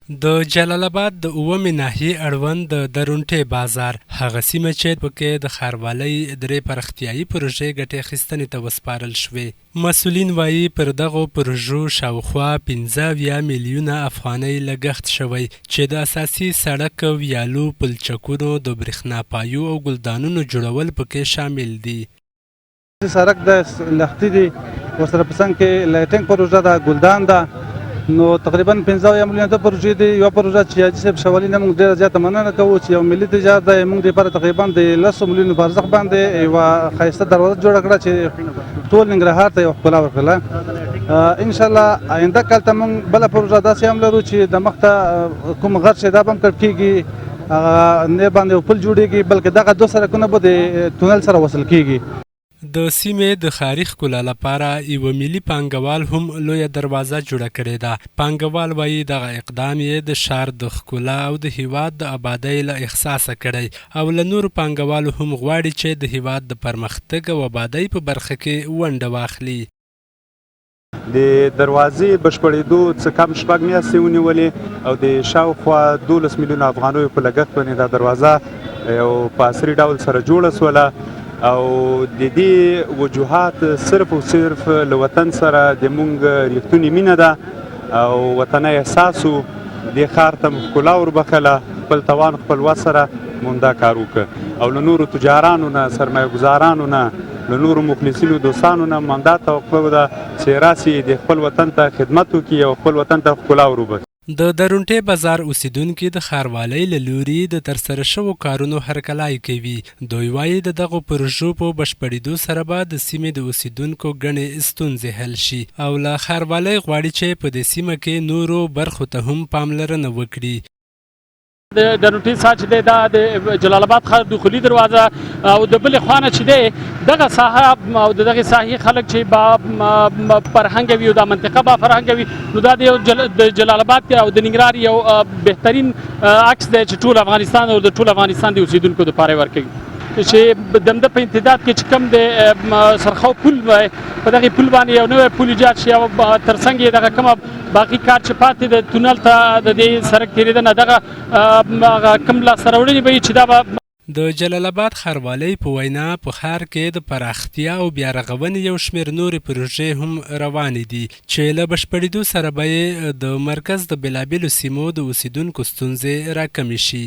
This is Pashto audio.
د جلال آباد د اوومې ناحیې اړوند د درونټې بازار هغه سیمه چې پکې د ښاروالۍ درې پراختیایي پروژې ګټې اخیستنې ته وسپارل شوې. مسؤلین وایي پر دغو پروژو شاوخوا 15 میلیونه افغانۍ لګښت شوی چې د اساسي سړک، ویالو، پلچکونو، د برېښنا پایو او ګلدانونو جوړول پکې شامل دي. سړک د لښتي دی، ورسره په څنګ کې لایټینګ پروژه ده، ګلدان ده، نو تقریبا 15 میلیونه ته پروژې دي. یوه پروژه چې حاجي صاحب شولي نه موږ ډېره زیاته مننه کوو چې یو ملي تجارت دی، موږ دپاره تقریبا د 10 میلیونو په ارزښت باندې یوه ښایسته دروازه جوړه کړه چې ټول ننګرهار ته یوه ښکلا ورکړله. انشاءالله آینده کال ته موږ بله پروژه داسې هم لرو چې د مخ ته کوم غر چې دا به هم کټ کېږي، هغه نه باندې یو پل جوړېږي، بلکې دغه 2 سړکونه به د تونل سره وصل کېږي. د سیمې د ښاري ښکلا لپاره یوه ملي پانګوال هم لویه دروازه جوړه کړې ده. پانګوال وایي دغه اقدام یې د ښار د ښکلا او د هیواد د آبادۍ له احساسه کړی او له نورو پانګوالو هم غواړي چې د هیواد د پرمختګ او آبادۍ په برخه کې ونډه واخلي. د دروازې بشپړېدو څه کم 6 میاشتې ونیولې او د شاوخوا 12 میلیونه افغانیو په لګښت باندې دا دروازه یو په عصري ډول سره جوړه سوله او د دې وجوهات صرف او صرف له وطن سره د مونږ ریښتونې مینه ده او وطني احساس و. دې ښار ته مو ښکلا وربخله، خپل توان خپل وس سره مونږ دا کار وکړه او له نورو تجارانو نه، سرمایه ګزارانو نه، له نورو مخلصینو دوستانو نه مونږ دا توقع ده چې راسي د خپل وطن ته خدمت وکړي او خپل وطن ته ښکلا وروبخي. د درونټې بازار اوسیدونکي د ښاروالۍ له لوري د ترسره شوو کارونو هرکلی کوي. دوی وایي د دغو پروژو په بشپړېدو سره به د سیمې د اوسیدونکو ګڼې ستونزې حل شي او له ښاروالۍ غواړي چې په دې سیمه کې نورو برخو ته هم پاملرنه وکړي. د درونټې ساحه چې دی دا د جلال آباد ښار دخولي دروازه او د بلې خوا نه چې دی دغه ساحه او د دغې ساحې خلک چې با فرهنګ وي او دا منطقه با فرهنګ وي، نو دا د جلال آباد او د ننګرهار یو بهترین عکس دی چې ټول افغانستان او د ټول افغانستان د اوسیدونکو دپاره ورکوي. چې د همده په امتداد کې چې کوم د سرخو پل وای په دغې پل باندې یو نوی پل ایجاد شي او تر څنګ یې دغه کومه باقي کار چې پاتې د تونل ته د دې سړک تېرېدنه دغه کوم لاسته راوړنې به وي چې دا به د جلال آباد ښاروالۍ په وینا په ښار کې د پراختیا او بیا رغونې یو شمېر نورې پروژې هم روانې دي چې له بشپړېدو سره به یې د مرکز د بېلابېلو سیمو د اوسیدونکو ستونزې راکمې شي.